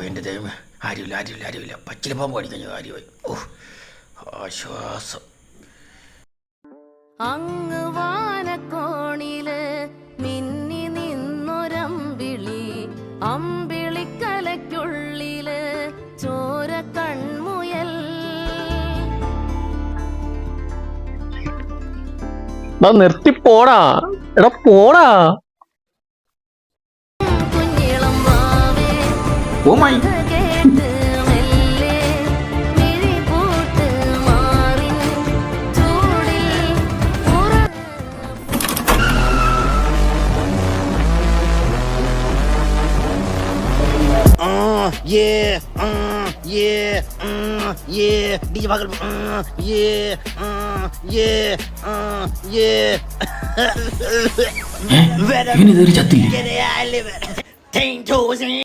എൻ്റെ ദൈവമേ, ആരുമില്ല. പച്ചില പാമ്പ് കടിക്കഴിഞ്ഞ കാര്യമായി. ആശ്വാസം. അങ്ങ് വാനക്കോണില് മിന്നി നിന്നൊരമ്പിളി, അമ്പിളിക്കലയ്ക്കുള്ളില് ചോര കൺമുയൽ. നിർത്തി പോടാ, എടാ പോടാ. കുഞ്ഞിളം വാവേ കേട്ട് മെല്ലെ മിഴിപൂട്ട് മാറിൻ ചൂടിൽ DJ Bagel. ഇവനിതൊരു ചത്തില്ലേ?